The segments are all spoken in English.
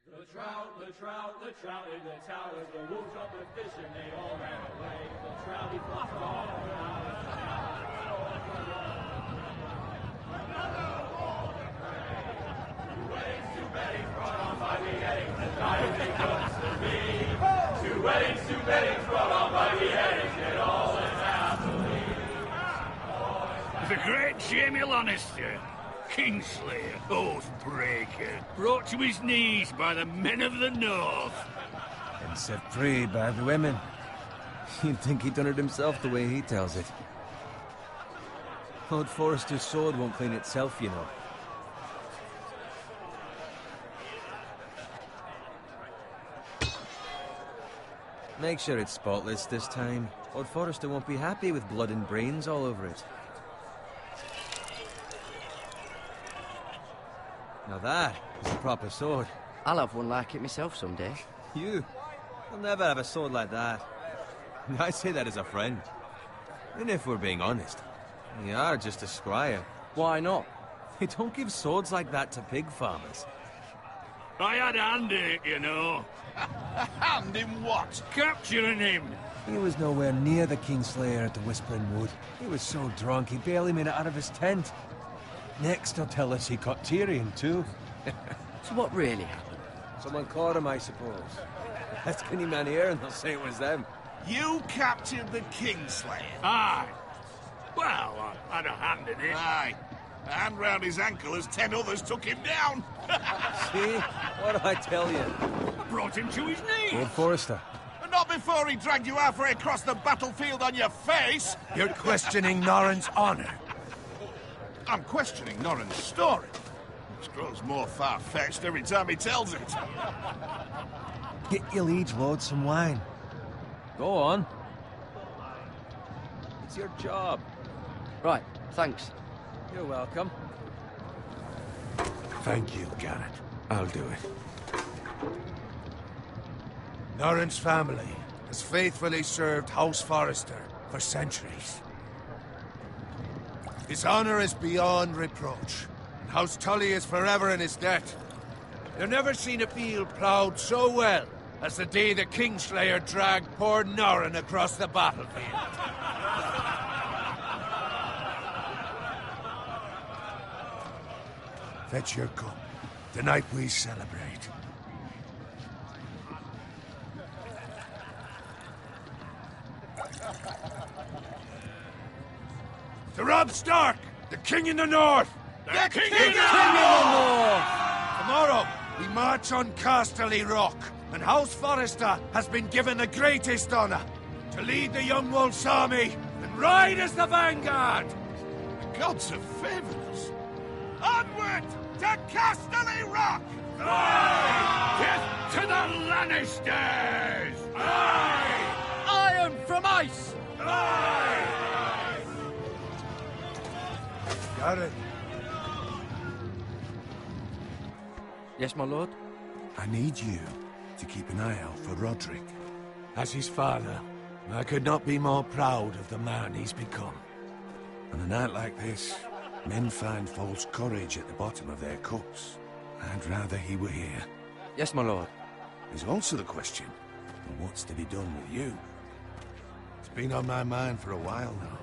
The trout in the towers, the wolves up with fish and they all ran away. The trout, he flopped all around. Another wall to pray. 2 weddings, 2 beddings brought on by beheadings, and dying they comes to me. 2 weddings, 2 beddings brought on by beheadings, and all is happily. The great Jamie Lannister, Kingslayer, Oathbreaker, brought to his knees by the men of the North. And set free by the women. You'd think he'd done it himself the way he tells it. Lord Forrester's sword won't clean itself, you know. Make sure it's spotless this time. Lord Forrester won't be happy with blood and brains all over it. Now that is a proper sword. I'll have one like it myself someday. You? You'll never have a sword like that. I say that as a friend. And if we're being honest, you are just a squire. Why not? They don't give swords like that to pig farmers. I had a hand in it, you know. A hand in what? Capturing him. He was nowhere near the Kingslayer at the Whispering Wood. He was so drunk he barely made it out of his tent. Next he'll tell us he caught Tyrion too. So what really happened? Someone caught him, I suppose. Ask any man here and they'll say it was them. You captured the Kingslayer? Aye. Well, I had a hand in it. Aye. A hand round his ankle as 10 others took him down. See? What do I tell you? I brought him to his knees. Lord Forrester. But not before he dragged you halfway across the battlefield on your face. You're questioning Norrin's honor. I'm questioning Norrin's story. It grows more far-fetched every time he tells it. Get your liege lord some wine. Go on. It's your job. Right, thanks. You're welcome. Thank you, Garrett. I'll do it. Norrin's family has faithfully served House Forrester for centuries. His honor is beyond reproach, and House Tully is forever in his debt. You've never seen a field ploughed so well as the day the Kingslayer dragged poor Norrin across the battlefield. Fetch your cup. Tonight we celebrate. To Robb Stark, the King in the North! The King in the North! Tomorrow, we march on Casterly Rock, and House Forrester has been given the greatest honor to lead the Young Wolf's army and ride as the vanguard! The gods have favored us. Onward to Casterly Rock! Death to the Lannisters! Aye! Iron from ice! Got it. Yes, my lord? I need you to keep an eye out for Roderick. As his father, I could not be more proud of the man he's become. On a night like this, men find false courage at the bottom of their cups. I'd rather he were here. Yes, my lord. There's also the question of what's to be done with you. It's been on my mind for a while now.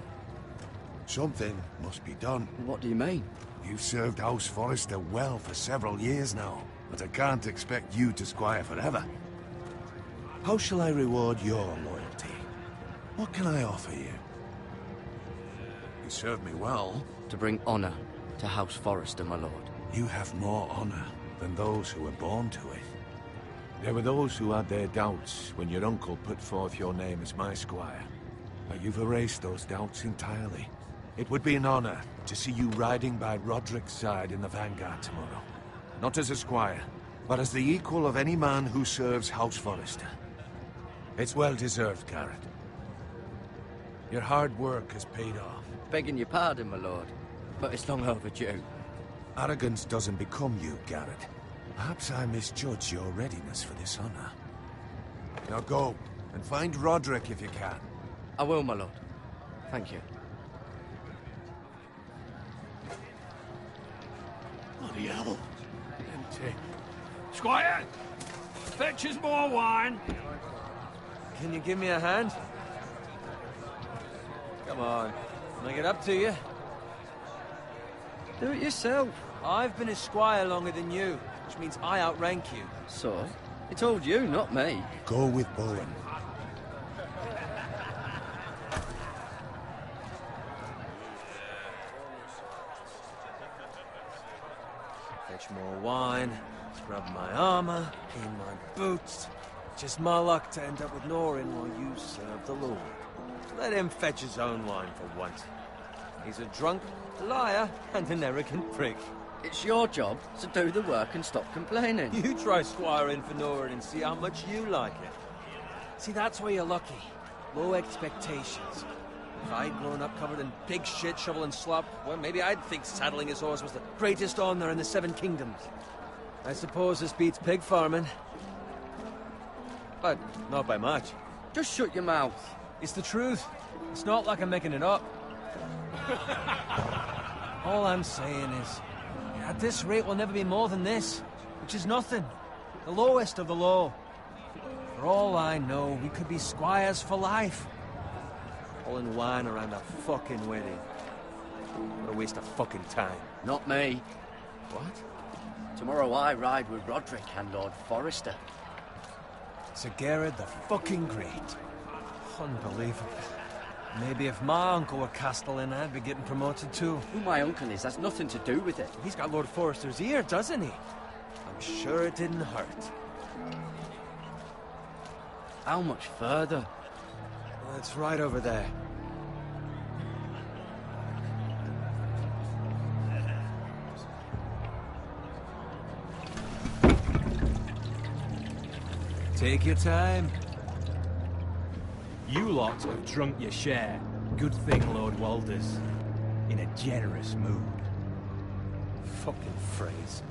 Something must be done. What do you mean? You've served House Forrester well for several years now, but I can't expect you to squire forever. How shall I reward your loyalty? What can I offer you? You served me well. To bring honor to House Forrester, my lord. You have more honor than those who were born to it. There were those who had their doubts when your uncle put forth your name as my squire. But you've erased those doubts entirely. It would be an honor to see you riding by Roderick's side in the vanguard tomorrow. Not as a squire, but as the equal of any man who serves House Forrester. It's well deserved, Garrett. Your hard work has paid off. Begging your pardon, my lord, but it's long overdue. Arrogance doesn't become you, Garrett. Perhaps I misjudge your readiness for this honor. Now go, and find Roderick if you can. I will, my lord. Thank you. Bloody hell. Empty. Squire! fetch us more wine. Can you give me a hand? Come on, make it up to you. Do it yourself. I've been a squire longer than you, which means I outrank you. So? He told you, not me. Go with Bowen. Fetch more wine, scrub my armor, clean my boots. Just my luck to end up with Norin while you serve the Lord. Let him fetch his own wine for once. He's a drunk, liar, and an arrogant prick. It's your job to do the work and stop complaining. You try squiring for Norin and see how much you like it. See, that's where you're lucky. Low expectations. If I'd grown up covered in pig shit, shovel and slop, well, maybe I'd think saddling his horse was the greatest honor in the Seven Kingdoms. I suppose this beats pig farming. But not by much. Just shut your mouth. It's the truth. It's not like I'm making it up. All I'm saying is, at this rate we'll never be more than this, which is nothing. The lowest of the low. For all I know, we could be squires for life. Pulling wine around a fucking wedding. What a waste of fucking time. Not me. What? Tomorrow I ride with Roderick and Lord Forrester. Sir Gerard the fucking Great. Unbelievable. Maybe if my uncle were Castellan, I'd be getting promoted too. Who my uncle is has nothing to do with it. He's got Lord Forrester's ear, doesn't he? I'm sure it didn't hurt. How much further? Well, it's right over there. Take your time. You lot have drunk your share. Good thing Lord Walder's in a generous mood. Fucking phrase.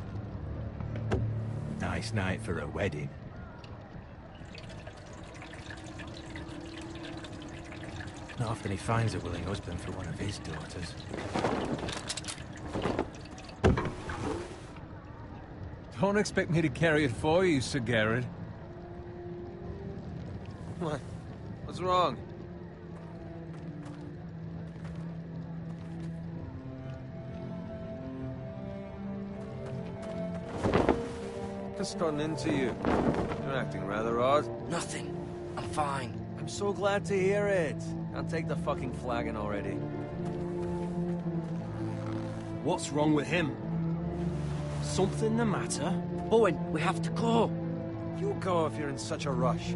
Nice night for a wedding. Not often he finds a willing husband for one of his daughters. Don't expect me to carry it for you, Sir Gerard. What? What's wrong? Just gotten into you. You're acting rather odd. Nothing. I'm fine. I'm so glad to hear it. Can't take the fucking flagon already. What's wrong with him? Something the matter? Bowen, we have to go. You go if you're in such a rush.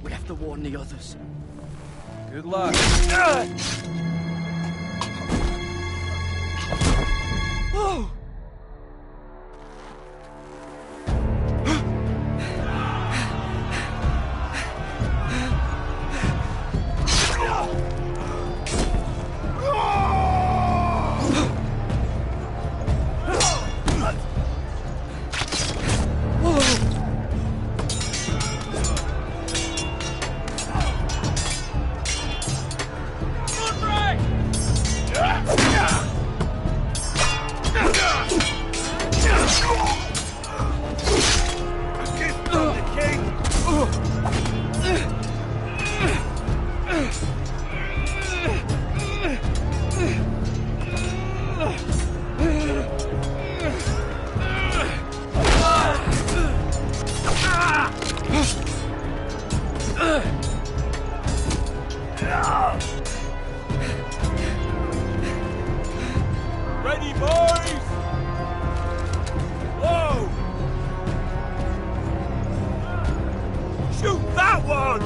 We have to warn the others. Good luck. Oh! Ready, boys? Whoa! Shoot that one!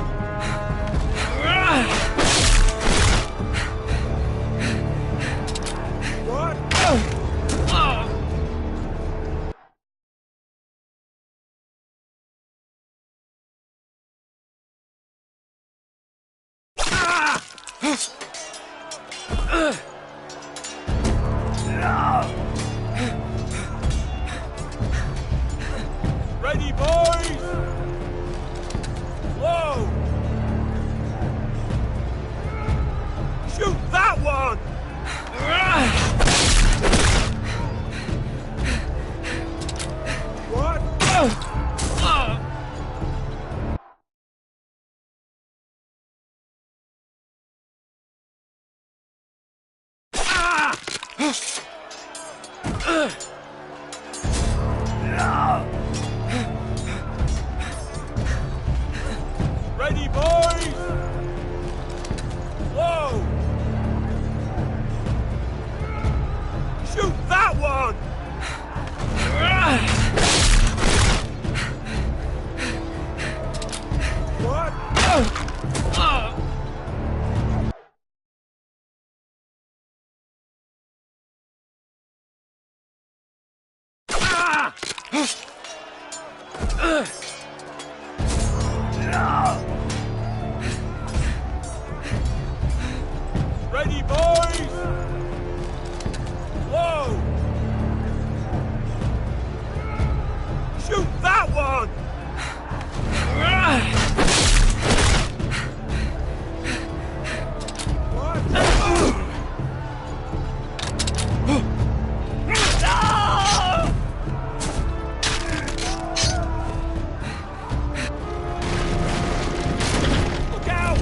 What? Ready, boys? Whoa! Shoot that one! Ready, boys! Whoa! Shoot that one! Ready, boys! Whoa! Shoot that one! Look out!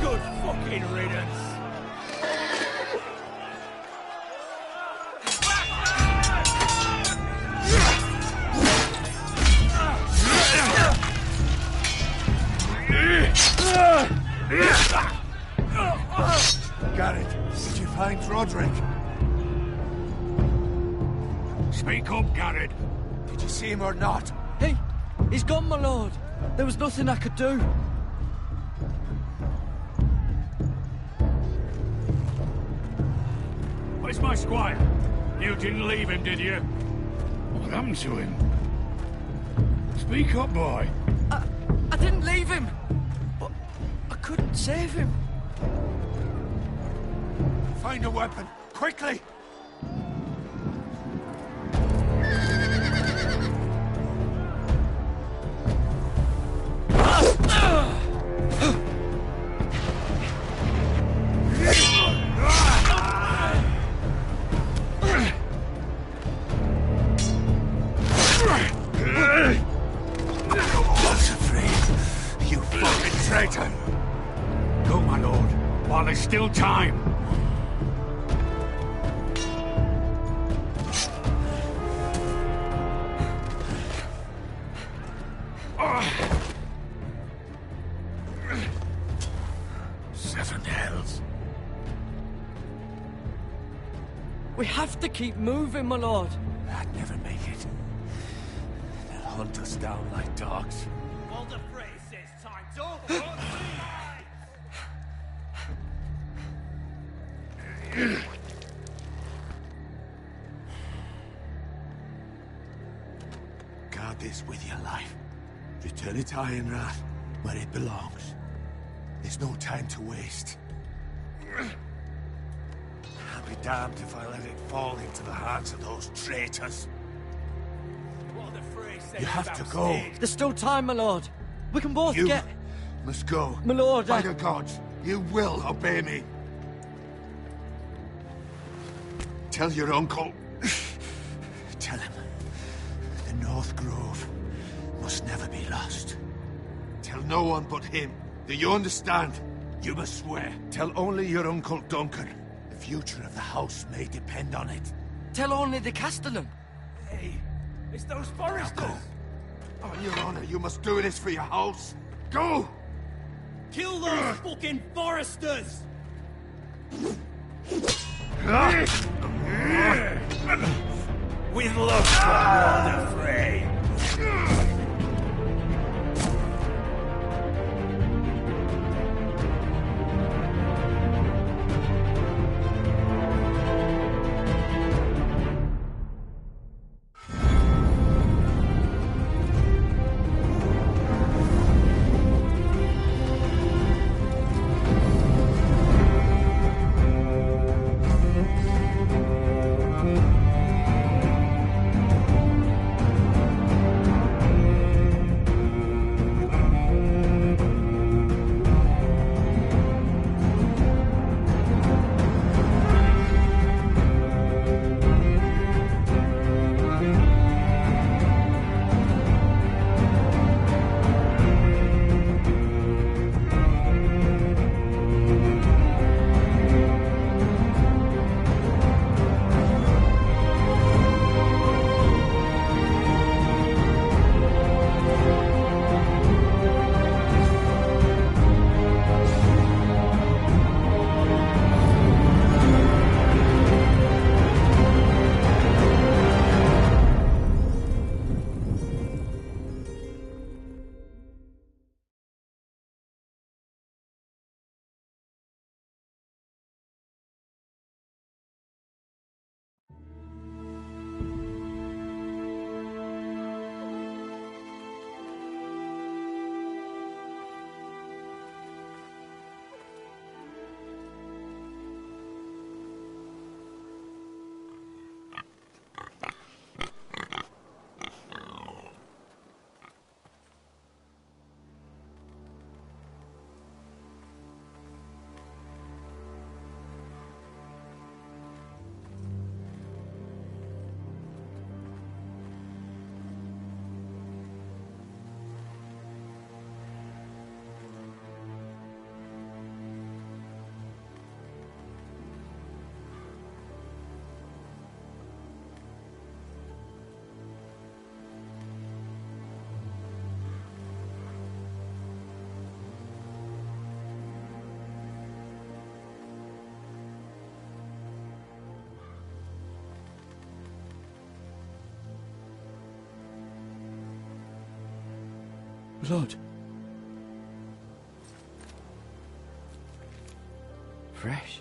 Good fucking riddance. Garrett, did you find Roderick? Speak up, Garrett. Did you see him or not? Hey, he's gone, my lord. There was nothing I could do. Where's my squire? You didn't leave him, did you? What happened to him? Speak up, boy. I didn't leave him, but I couldn't save him. Find a weapon, quickly! You fucking traitor! Go, my lord, while there's still time. Seven hells. We have to keep moving, my lord. I'd never make it. They'll hunt us down like dogs. All the phrase says time's over. Guard this with your life. Return it to Ironrath, where it belongs. There's no time to waste. I'll be damned if I let it fall into the hands of those traitors. What the phrase says You have about to go. staying. There's still time, my lord. We can both You get... must go. My lord, By the gods, you will obey me. Tell your uncle. Tell him the North Grove must never be lost. Tell no one but him. Do you understand? You must swear. Tell only your Uncle Duncan. The future of the house may depend on it. Tell only the Castellan. Hey, it's those Now foresters. go. On your honor, you must do this for your house. Go! Kill those fucking foresters! With love from Lord of Frey. Blood. Fresh.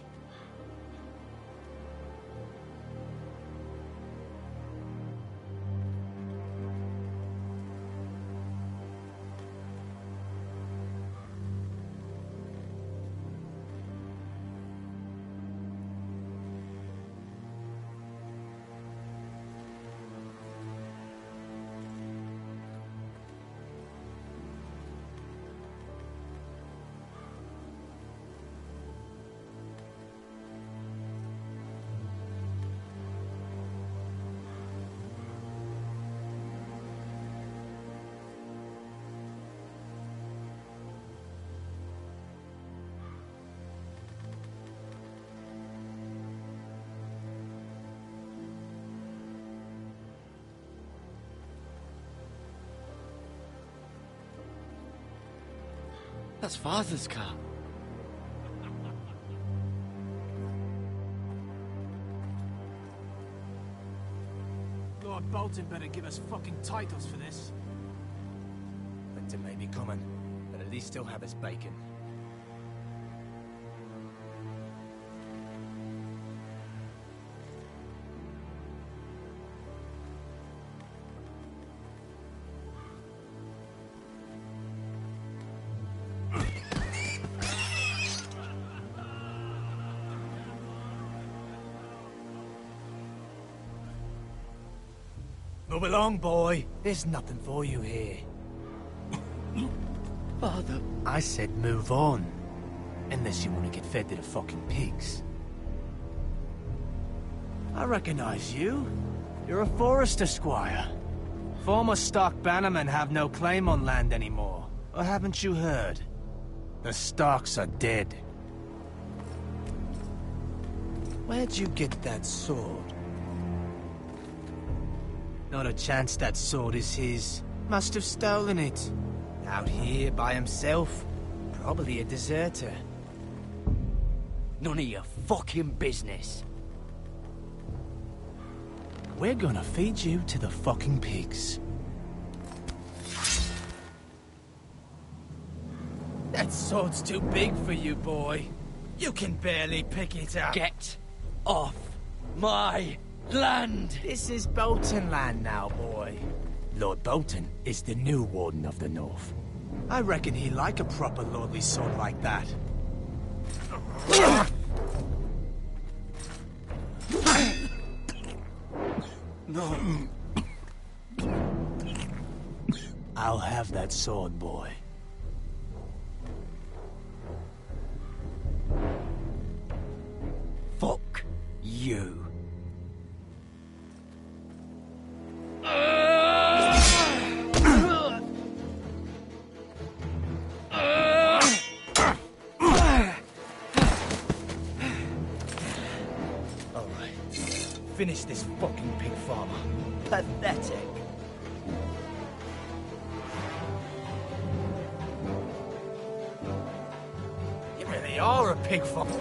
That's Father's car. Lord Bolton better give us fucking titles for this. Winter may be coming, but at least he'll have his bacon. Move along, boy. There's nothing for you here. Father. I said move on. Unless you want to get fed to the fucking pigs. I recognize you. You're a Forester squire. Former Stark bannermen have no claim on land anymore. Or haven't you heard? The Starks are dead. Where'd you get that sword? Not a chance that sword is his. Must have stolen it. Out here by himself. Probably a deserter. None of your fucking business. We're gonna feed you to the fucking pigs. That sword's too big for you, boy. You can barely pick it up. Get off my land! This is Bolton land now, boy. Lord Bolton is the new Warden of the North. I reckon he'd like a proper lordly sword like that. No. I'll have that sword, boy. Fuck you. Finish this fucking pig farmer. Pathetic. You really are a pig farmer.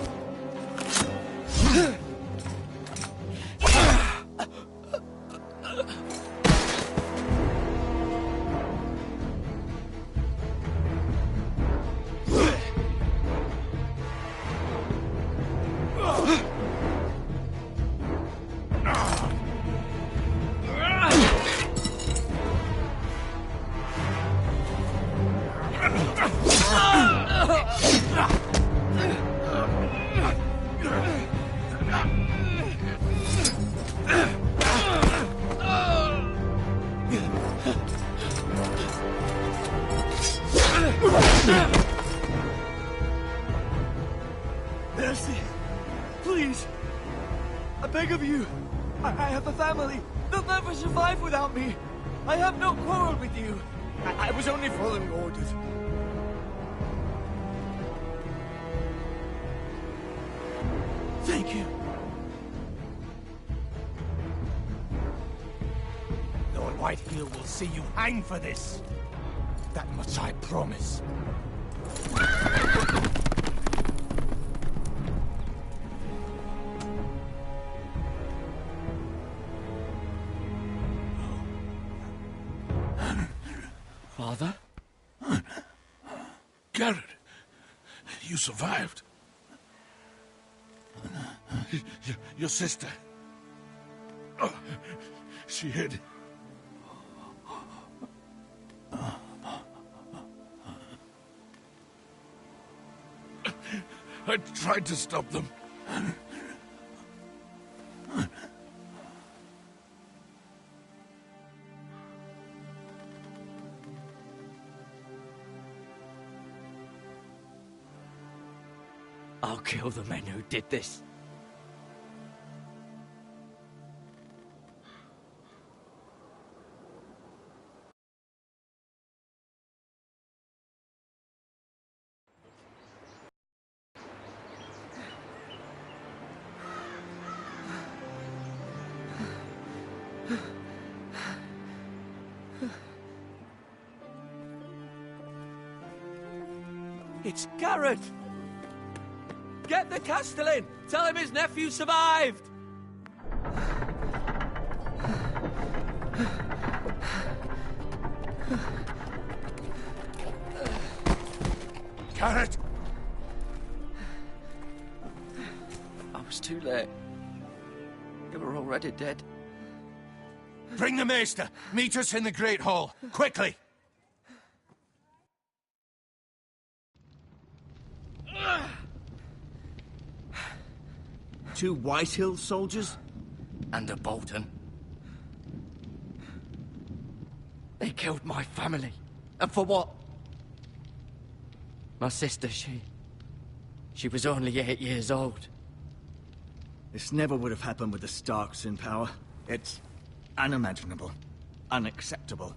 Mercy! Please! I beg of you! I have a family! They'll never survive without me! I have no quarrel with you! I was only following orders. Thank you. Lord Whitehill will see you hang for this. That much I promise. Father? Garrett, you survived. Your sister. Oh, she hid. I tried to stop them. I'll kill the men who did this. It's Garrett! Get the Castellan! Tell him his nephew survived! Garrett! I was too late. They were already dead. Bring the Maester! Meet us in the Great Hall! Quickly! Two Whitehill soldiers? And a Bolton. They killed my family. And for what? My sister, she was only 8 years old. This never would have happened with the Starks in power. It's unimaginable. Unacceptable.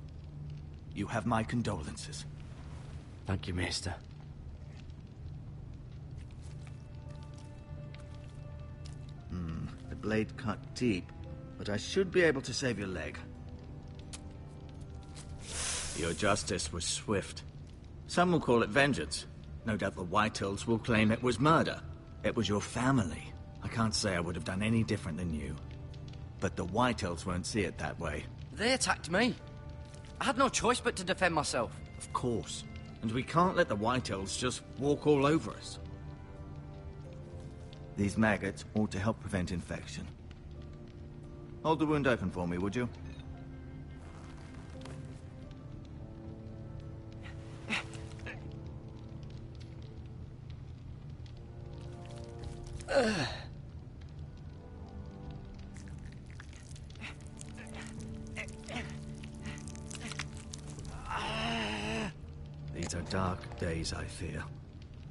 You have my condolences. Thank you, Maester. The blade cut deep, but I should be able to save your leg. Your justice was swift. Some will call it vengeance. No doubt the Whitehills will claim it was murder. It was your family. I can't say I would have done any different than you. But the Whitehills won't see it that way. They attacked me. I had no choice but to defend myself. Of course. And we can't let the Whitehills just walk all over us. These maggots ought to help prevent infection. Hold the wound open for me, would you? These are dark days, I fear.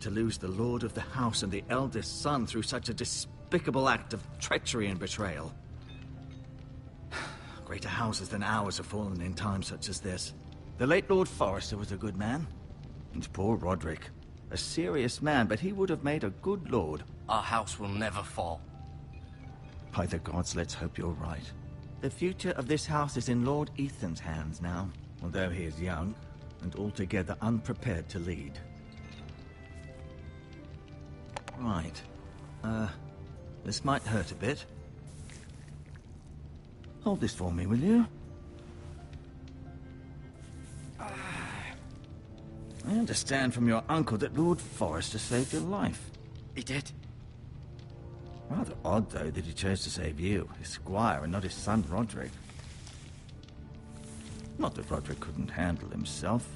To lose the lord of the house and the eldest son through such a despicable act of treachery and betrayal. Greater houses than ours have fallen in times such as this. The late Lord Forrester was a good man. And poor Roderick. A serious man, but he would have made a good lord. Our house will never fall. By the gods, let's hope you're right. The future of this house is in Lord Ethan's hands now, although he is young and altogether unprepared to lead. Right. This might hurt a bit. Hold this for me, will you? I understand from your uncle that Lord Forrester saved your life. He did. Rather odd, though, that he chose to save you, his squire, and not his son Roderick. Not that Roderick couldn't handle himself.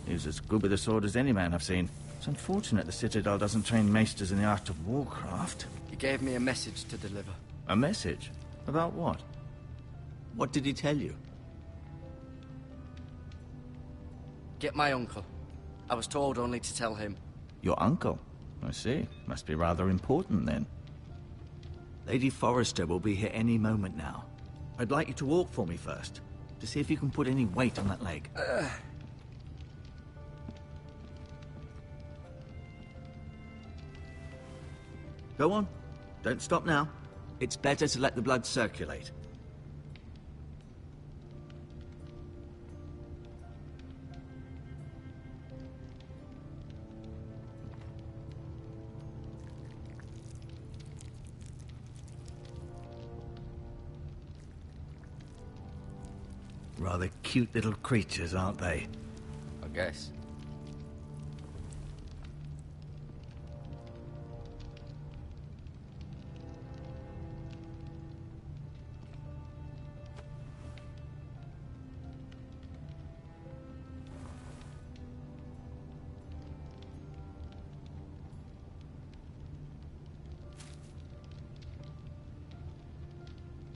He was as good with a sword as any man I've seen. It's unfortunate the Citadel doesn't train maesters in the art of warcraft. He gave me a message to deliver. A message? About what? What did he tell you? Get my uncle. I was told only to tell him. Your uncle? I see. Must be rather important, then. Lady Forrester will be here any moment now. I'd like you to walk for me first, to see if you can put any weight on that leg. Go on. Don't stop now. It's better to let the blood circulate. Rather cute little creatures, aren't they? I guess.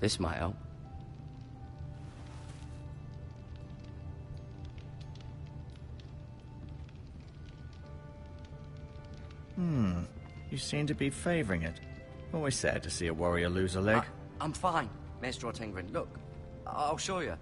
This might help. You seem to be favoring it. Always sad to see a warrior lose a leg. I'm fine, Maestro Tingrin. Look, I'll show you.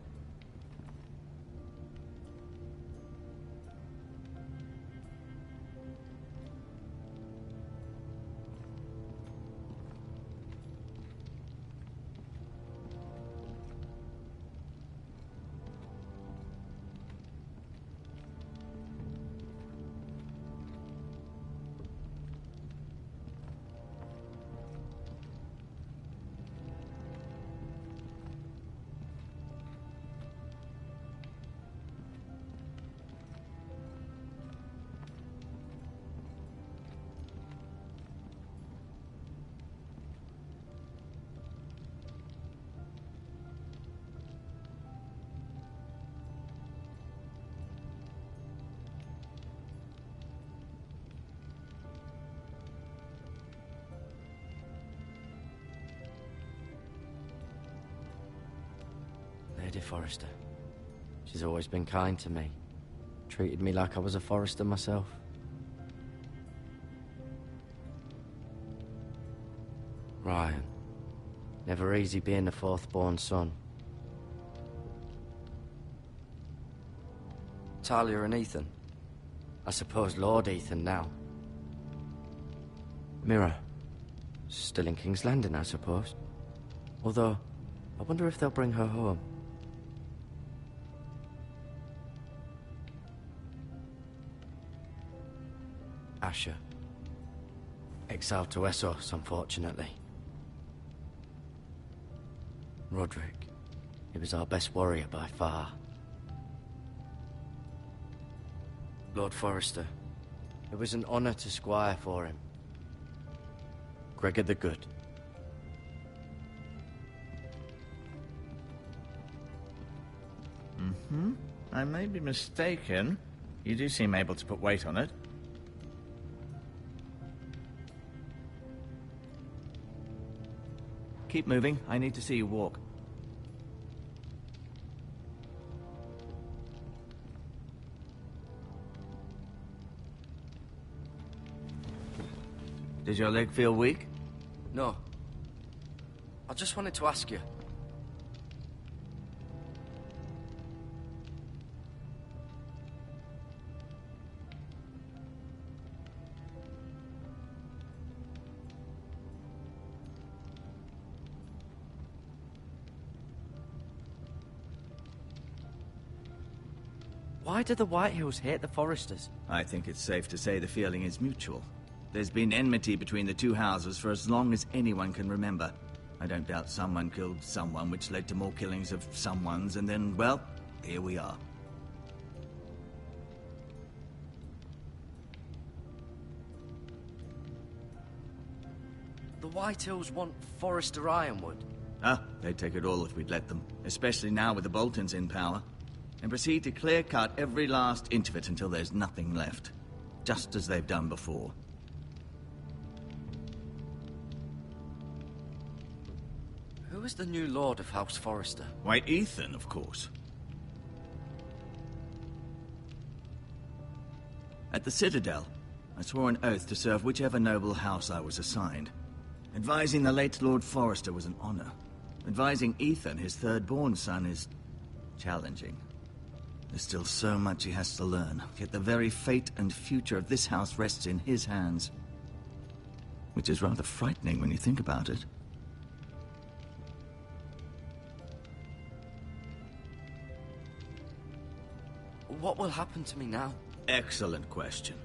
Lady Forrester. She's always been kind to me. Treated me like I was a Forrester myself. Ryan. Never easy being the fourth-born son. Talia and Ethan. I suppose Lord Ethan now. Mira. Still in King's Landing, I suppose. Although, I wonder if they'll bring her home. Asher. Exiled to Essos, unfortunately. Roderick. He was our best warrior by far. Lord Forrester. It was an honor to squire for him. Gregor the Good. I may be mistaken. You do seem able to put weight on it. Keep moving. I need to see you walk. Does your leg feel weak? No. I just wanted to ask you. Why do the Whitehills hate the Forresters? I think it's safe to say the feeling is mutual. There's been enmity between the two houses for as long as anyone can remember. I don't doubt someone killed someone, which led to more killings of someones, and then, well, here we are. The Whitehills want Forrester Ironwood. They'd take it all if we'd let them, especially now with the Boltons in power. And proceed to clear-cut every last inch of it until there's nothing left. Just as they've done before. Who is the new Lord of House Forrester? Why, Ethan, of course. At the Citadel, I swore an oath to serve whichever noble house I was assigned. Advising the late Lord Forrester was an honor. Advising Ethan, his third-born son, is challenging. There's still so much he has to learn, yet the very fate and future of this house rests in his hands. Which is rather frightening when you think about it. What will happen to me now? Excellent question.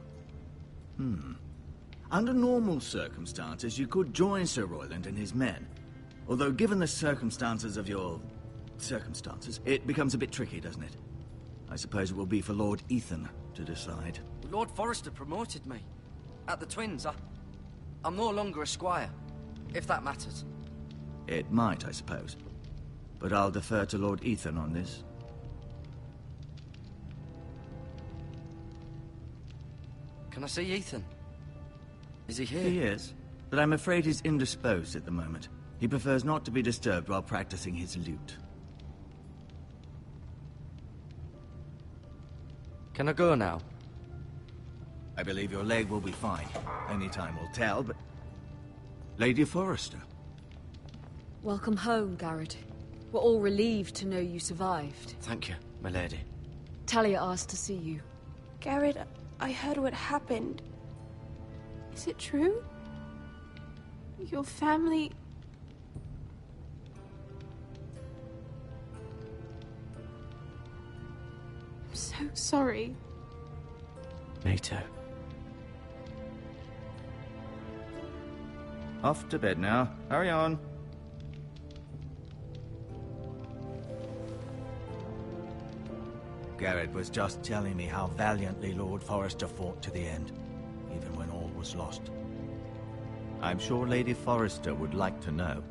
Under normal circumstances, you could join Sir Royland and his men. Although given the circumstances of your... circumstances, it becomes a bit tricky, doesn't it? I suppose it will be for Lord Ethan to decide. Lord Forrester promoted me. At the Twins, I'm no longer a squire, if that matters. It might, I suppose. But I'll defer to Lord Ethan on this. Can I see Ethan? Is he here? He is, but I'm afraid he's indisposed at the moment. He prefers not to be disturbed while practicing his lute. Can I go now? I believe your leg will be fine. Only time will tell, but... Lady Forrester. Welcome home, Garrett. We're all relieved to know you survived. Thank you, my lady. Talia asked to see you. Garrett, I heard what happened. Is it true? Your family... I'm so sorry. Me too. Off to bed now. Hurry on. Garrett was just telling me how valiantly Lord Forrester fought to the end, even when all was lost. I'm sure Lady Forrester would like to know.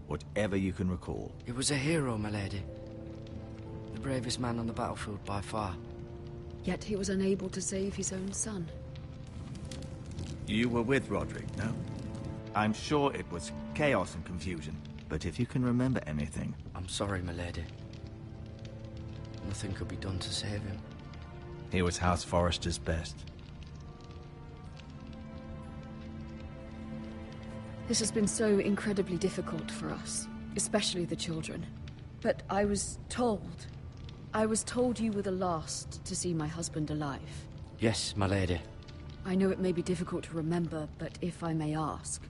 Whatever you can recall. He was a hero, my lady. The bravest man on the battlefield by far. Yet he was unable to save his own son. You were with Roderick, no? I'm sure it was chaos and confusion, but if you can remember anything... I'm sorry, my lady. Nothing could be done to save him. He was House Forrester's best. This has been so incredibly difficult for us, especially the children. But I was told you were the last to see my husband alive. Yes, my lady. I know it may be difficult to remember, but if I may ask,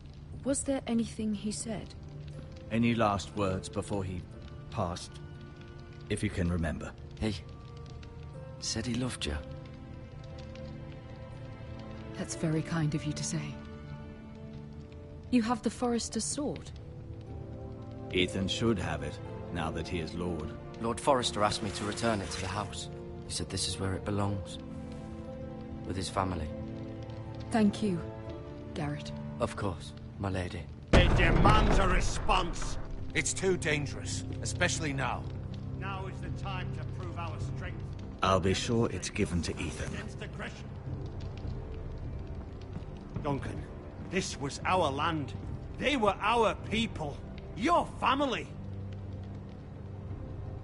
was there anything he said? Any last words before he passed? If you can remember. He said he loved you. That's very kind of you to say. You have the Forester's sword. Ethan should have it, now that he is Lord. Lord Forrester asked me to return it to the house. He said this is where it belongs. With his family. Thank you, Garrett. Of course, my lady. It demands a response. It's too dangerous, especially now. Now is the time to prove our strength. I'll be sure it's given to Ethan. Against aggression. Duncan, this was our land. They were our people. Your family.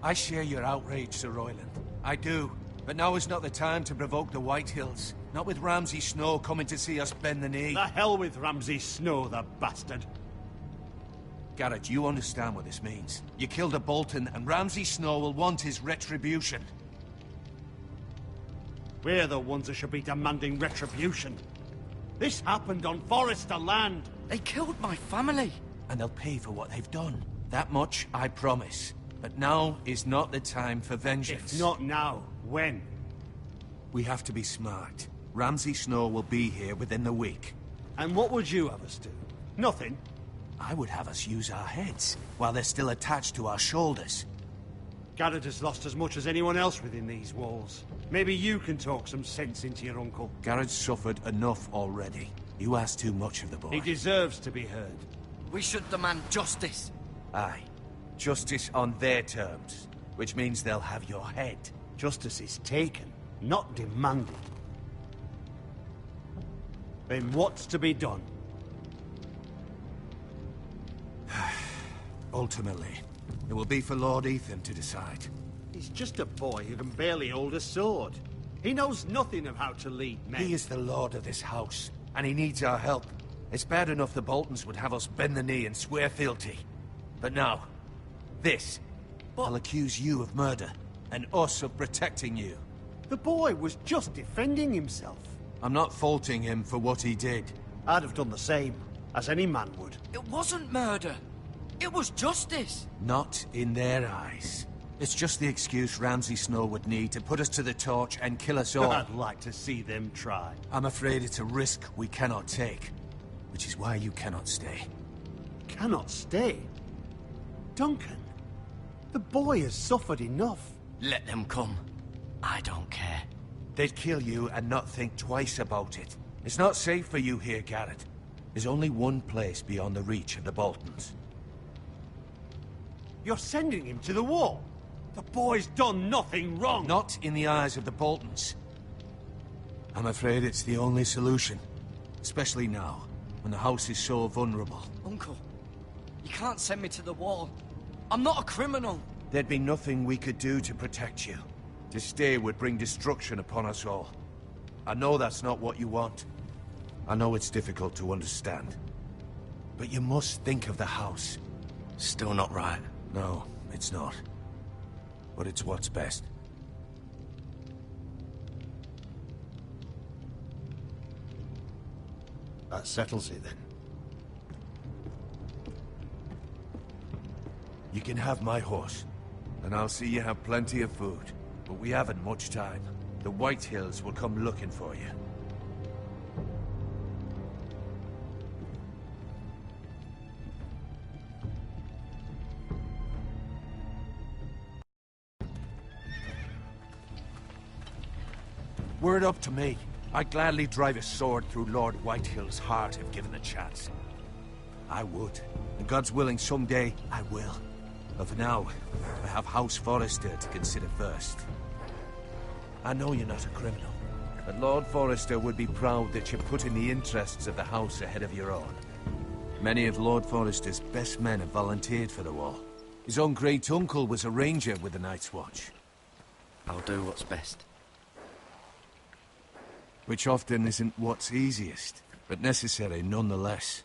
I share your outrage, Sir Royland. I do. But now is not the time to provoke the Whitehills. Not with Ramsay Snow coming to see us bend the knee. The hell with Ramsay Snow, the bastard. Garrett, you understand what this means. You killed a Bolton, and Ramsay Snow will want his retribution. We're the ones that should be demanding retribution. This happened on Forrester land. They killed my family. And they'll pay for what they've done. That much, I promise. But now is not the time for vengeance. If not now, when? We have to be smart. Ramsay Snow will be here within the week. And what would you have us do? Nothing? I would have us use our heads, while they're still attached to our shoulders. Garrett has lost as much as anyone else within these walls. Maybe you can talk some sense into your uncle. Garrett's suffered enough already. You ask too much of the boy. He deserves to be heard. We should demand justice. Aye. Justice on their terms, which means they'll have your head. Justice is taken, not demanded. Then what's to be done? Ultimately, it will be for Lord Ethan to decide. He's just a boy who can barely hold a sword. He knows nothing of how to lead men. He is the lord of this house, and he needs our help. It's bad enough the Boltons would have us bend the knee and swear fealty. But now, this. I'll accuse you of murder, and us of protecting you. The boy was just defending himself. I'm not faulting him for what he did. I'd have done the same, as any man would. It wasn't murder. It was justice. Not in their eyes. It's just the excuse Ramsay Snow would need to put us to the torch and kill us all. I'd like to see them try. I'm afraid it's a risk we cannot take, which is why you cannot stay. Cannot stay? Duncan, the boy has suffered enough. Let them come. I don't care. They'd kill you and not think twice about it. It's not safe for you here, Garrett. There's only one place beyond the reach of the Boltons. You're sending him to the wall. The boy's done nothing wrong. Not in the eyes of the Boltons. I'm afraid it's the only solution. Especially now, when the house is so vulnerable. Uncle, you can't send me to the wall. I'm not a criminal. There'd be nothing we could do to protect you. To stay would bring destruction upon us all. I know that's not what you want. I know it's difficult to understand. But you must think of the house. Still not right. No, it's not. But it's what's best. That settles it, then. You can have my horse, and I'll see you have plenty of food. But we haven't much time. The Whitehills will come looking for you. Were it up to me, I'd gladly drive a sword through Lord Whitehill's heart if given the chance. I would. And God's willing, someday I will. But for now, I have House Forrester to consider first. I know you're not a criminal, but Lord Forrester would be proud that you're putting the interests of the house ahead of your own. Many of Lord Forrester's best men have volunteered for the war. His own great-uncle was a ranger with the Night's Watch. I'll do what's best. Which often isn't what's easiest, but necessary nonetheless.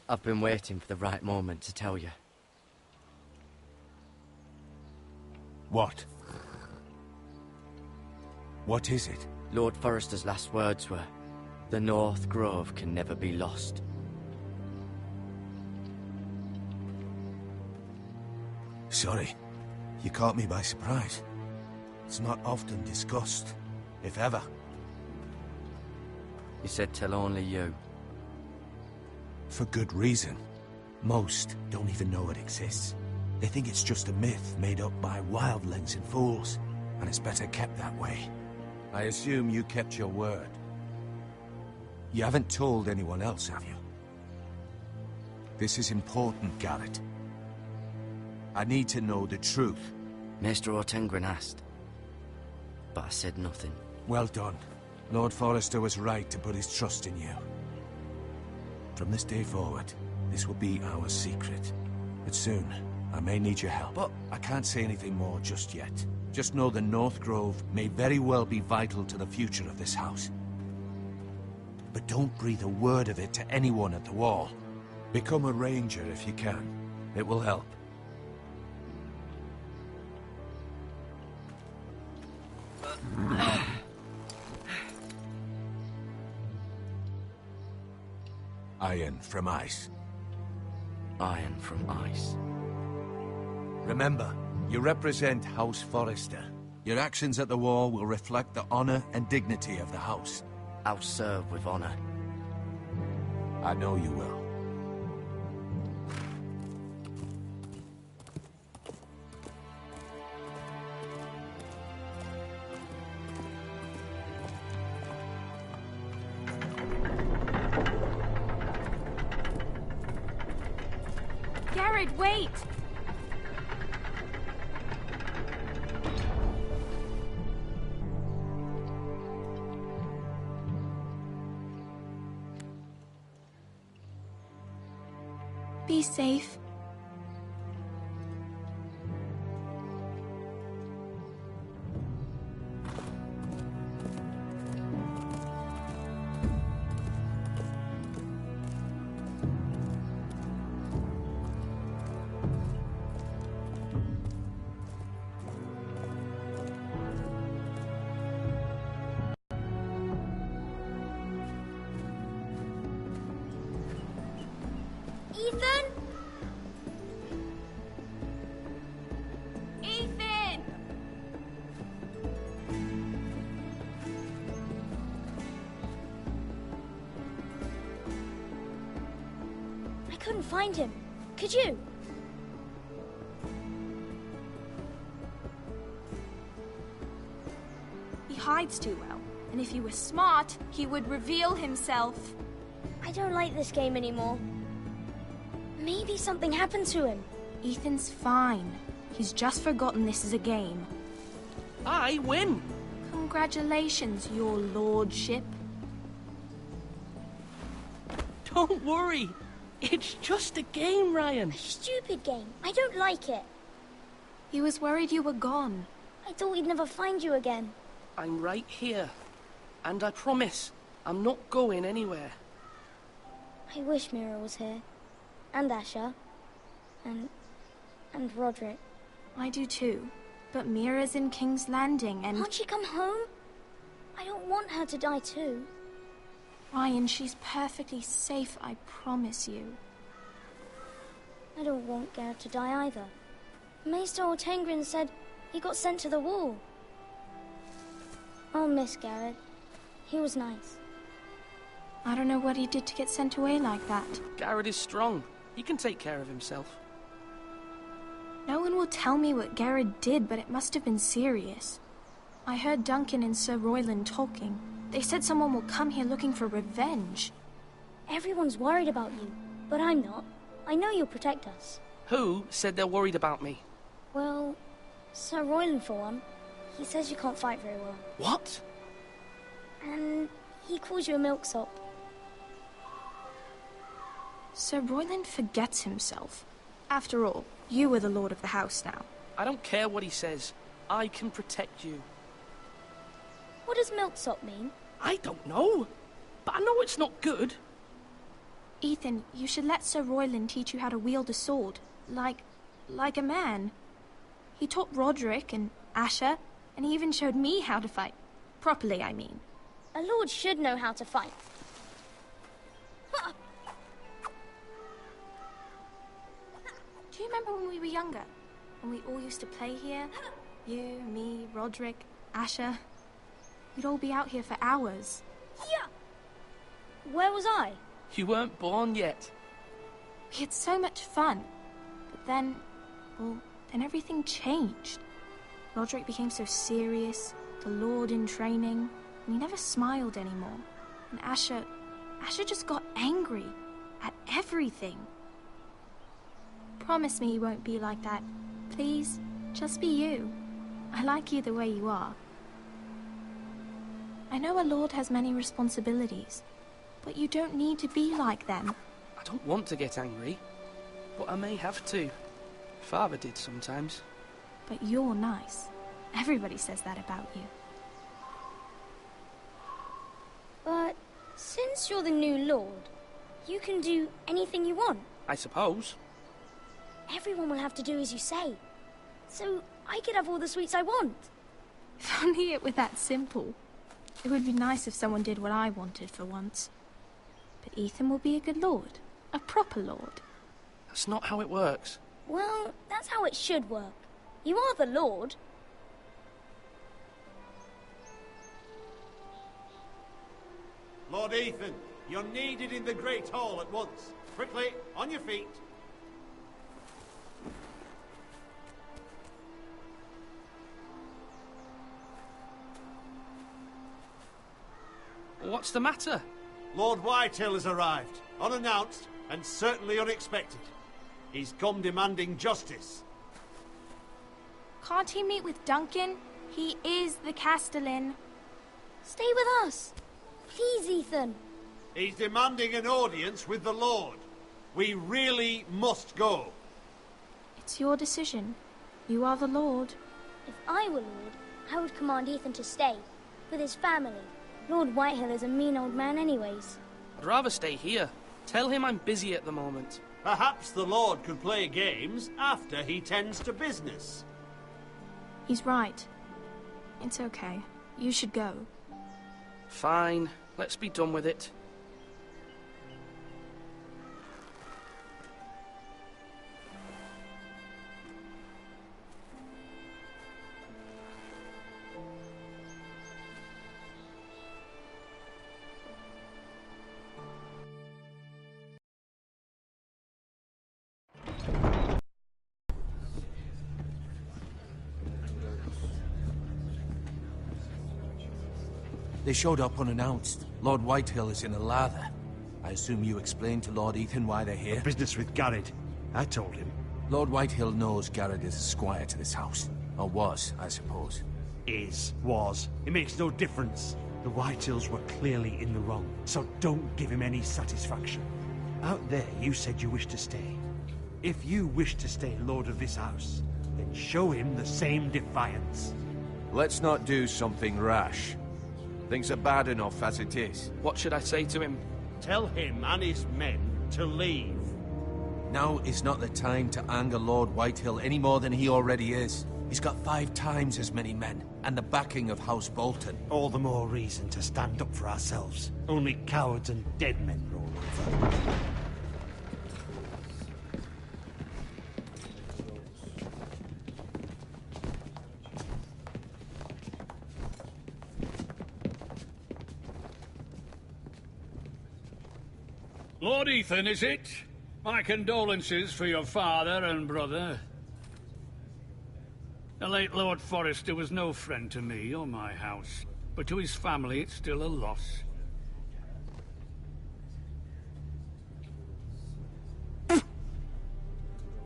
I've been waiting for the right moment to tell you. What? What is it? Lord Forrester's last words were, "The North Grove can never be lost." Sorry. You caught me by surprise. It's not often discussed, if ever. You said tell only you. For good reason. Most don't even know it exists. They think it's just a myth made up by wildlings and fools, and it's better kept that way. I assume you kept your word. You haven't told anyone else, have you? This is important, Garrett. I need to know the truth. Maester Ortengren asked, but I said nothing. Well done. Lord Forrester was right to put his trust in you. From this day forward, this will be our secret. But soon, I may need your help. But I can't say anything more just yet. Just know the North Grove may very well be vital to the future of this house. But don't breathe a word of it to anyone at the Wall. Become a ranger if you can. It will help. Iron from ice. Iron from ice. Remember, you represent House Forrester. Your actions at the Wall will reflect the honor and dignity of the house. I'll serve with honor. I know you will. Garrett, wait! Be safe. Ethan? Ethan! I couldn't find him. Could you? He hides too well, and if he was smart, he would reveal himself. I don't like this game anymore. Maybe something happened to him. Ethan's fine. He's just forgotten this is a game. I win! Congratulations, your lordship. Don't worry. It's just a game, Ryan. A stupid game. I don't like it. He was worried you were gone. I thought we'd never find you again. I'm right here. And I promise, I'm not going anywhere. I wish Mira was here. And Asher. And Roderick. I do too. But Mira's in King's Landing and... Can't she come home? I don't want her to die too. Ryan, she's perfectly safe, I promise you. I don't want Garrett to die either. Maester Ortengren said he got sent to the Wall. I'll miss Garrett. He was nice. I don't know what he did to get sent away like that. Garrett is strong. He can take care of himself. No one will tell me what Garrett did, but it must have been serious. I heard Duncan and Sir Royland talking. They said someone will come here looking for revenge. Everyone's worried about you, but I'm not. I know you'll protect us. Who said they're worried about me? Well, Sir Royland for one. He says you can't fight very well. What? And he calls you a milksop. Sir Royland forgets himself. After all, you are the lord of the house now. I don't care what he says. I can protect you. What does milksop mean? I don't know. But I know it's not good. Ethan, you should let Sir Royland teach you how to wield a sword. Like a man. He taught Roderick and Asher, and he even showed me how to fight. Properly, I mean. A lord should know how to fight. Do you remember when we were younger? When we all used to play here? You, me, Roderick, Asher. We'd all be out here for hours. Yeah! Where was I? You weren't born yet. We had so much fun. But then, well, then everything changed. Roderick became so serious, the Lord in training, and he never smiled anymore. And Asher just got angry at everything. Promise me you won't be like that. Please, just be you. I like you the way you are. I know a lord has many responsibilities, but you don't need to be like them. I don't want to get angry, but I may have to. Father did sometimes. But you're nice. Everybody says that about you. But since you're the new lord, you can do anything you want. I suppose. Everyone will have to do as you say. So I could have all the sweets I want. If only it were that simple. It would be nice if someone did what I wanted for once. But Ethan will be a good lord. A proper lord. That's not how it works. Well, that's how it should work. You are the lord. Lord Ethan, you're needed in the Great Hall at once. Quickly, on your feet. What's the matter? Lord Whitehill has arrived, unannounced and certainly unexpected. He's come demanding justice. Can't he meet with Duncan? He is the Castellan. Stay with us. Please, Ethan. He's demanding an audience with the Lord. We really must go. It's your decision. You are the Lord. If I were lord, I would command Ethan to stay, with his family. Lord Whitehill is a mean old man anyways. I'd rather stay here. Tell him I'm busy at the moment. Perhaps the Lord could play games after he tends to business. He's right. It's okay. You should go. Fine. Let's be done with it. They showed up unannounced. Lord Whitehill is in a lather. I assume you explained to Lord Ethan why they're here? Business with Garrett. I told him. Lord Whitehill knows Garrett is a squire to this house. Or was, I suppose. Was. It makes no difference. The Whitehills were clearly in the wrong, so don't give him any satisfaction. Out there, you said you wished to stay. If you wish to stay lord of this house, then show him the same defiance. Let's not do something rash. Things are bad enough as it is. What should I say to him? Tell him and his men to leave. Now is not the time to anger Lord Whitehill any more than he already is. He's got 5 times as many men, and the backing of House Bolton. All the more reason to stand up for ourselves. Only cowards and dead men roll over. Lord Ethan, is it? My condolences for your father and brother. The late Lord Forrester was no friend to me or my house, but to his family it's still a loss.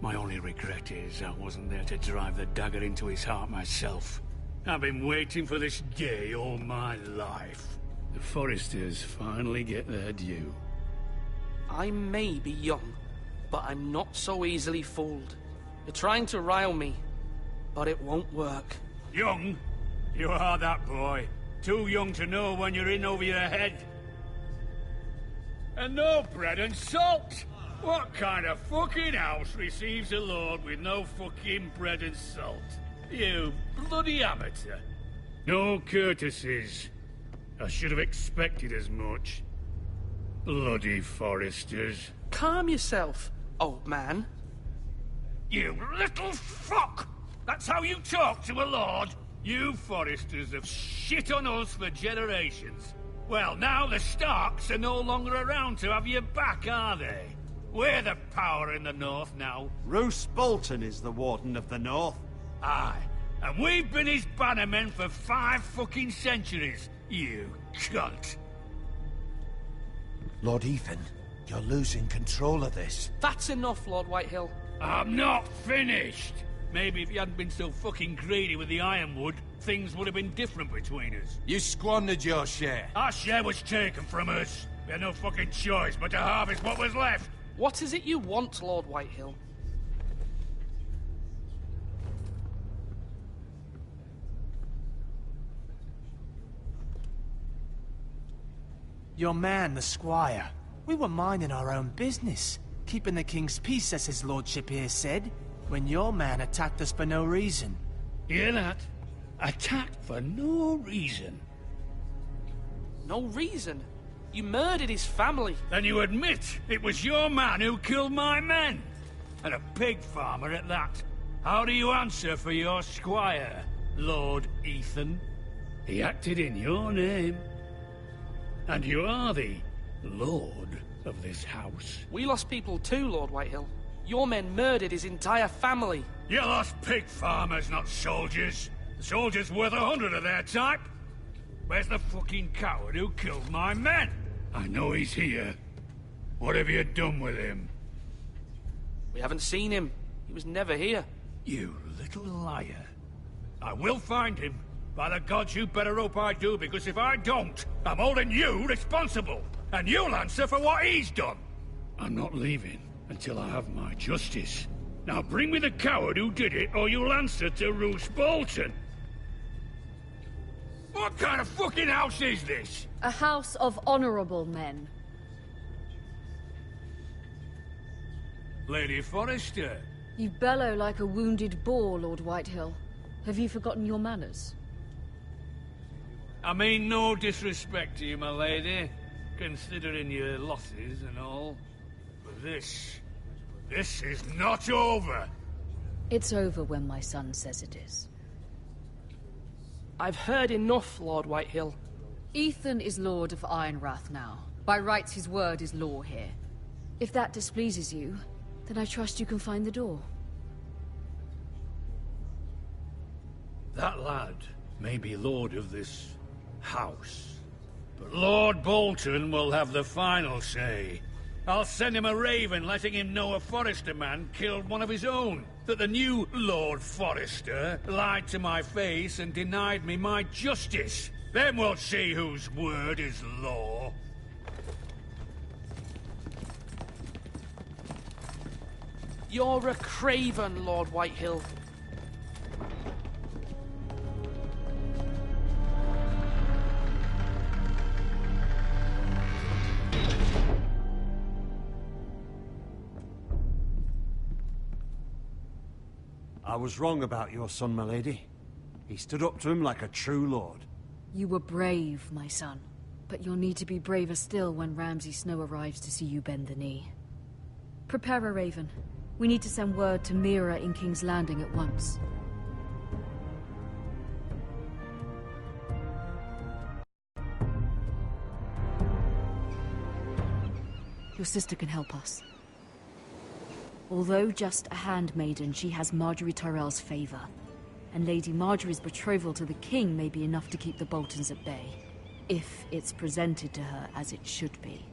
My only regret is I wasn't there to drive the dagger into his heart myself. I've been waiting for this day all my life. The Forresters finally get their due. I may be young, but I'm not so easily fooled. You're trying to rile me, but it won't work. Young? You are that boy. Too young to know when you're in over your head. And no bread and salt! What kind of fucking house receives a lord with no fucking bread and salt? You bloody amateur. No courtesies. I should have expected as much. Bloody Forresters. Calm yourself, old man. You little fuck! That That's how you talk to a lord? You Foresters have shit on us for generations. Well, now the Starks are no longer around to have your back, are they? We're the power in the north now. Roose Bolton is the Warden of the North. Aye, and we've been his bannermen for 5 fucking centuries, you cunt. Lord Ethan, you're losing control of this. That's enough, Lord Whitehill. I'm not finished. Maybe if you hadn't been so fucking greedy with the ironwood, things would have been different between us. You squandered your share. Our share was taken from us. We had no fucking choice but to harvest what was left. What is it you want, Lord Whitehill? Your man, the squire. We were minding our own business, keeping the king's peace, as his lordship here said, when your man attacked us for no reason. Hear that? Attacked for no reason. No reason? You murdered his family. Then you admit it was your man who killed my men. And a pig farmer at that. How do you answer for your squire, Lord Ethan? He acted in your name. And you are the lord of this house. We lost people too, Lord Whitehill. Your men murdered his entire family. You lost pig farmers, not soldiers. The soldiers worth 100 of their type. Where's the fucking coward who killed my men? I know he's here. What have you done with him? We haven't seen him. He was never here. You little liar. I will find him. By the gods, you better hope I do, because if I don't, I'm holding you responsible. And you'll answer for what he's done. I'm not leaving until I have my justice. Now bring me the coward who did it, or you'll answer to Roose Bolton. What kind of fucking house is this? A house of honorable men. Lady Forrester. You bellow like a wounded boar, Lord Whitehill. Have you forgotten your manners? I mean no disrespect to you, my lady, considering your losses and all. But this is not over. It's over when my son says it is. I've heard enough, Lord Whitehill. Ethan is Lord of Ironrath now. By rights, his word is law here. If that displeases you, then I trust you can find the door. That lad may be lord of this house, but Lord Bolton will have the final say. I'll send him a raven letting him know a Forrester man killed one of his own. That the new Lord Forrester lied to my face and denied me my justice. Then we'll see whose word is law. You're a craven, Lord Whitehill. I was wrong about your son, my lady. He stood up to him like a true lord. You were brave, my son. But you'll need to be braver still when Ramsay Snow arrives to see you bend the knee. Prepare a raven. We need to send word to Mira in King's Landing at once. Your sister can help us. Although just a handmaiden, she has Marjorie Tyrell's favor. And Lady Marjorie's betrothal to the king may be enough to keep the Boltons at bay. If it's presented to her as it should be.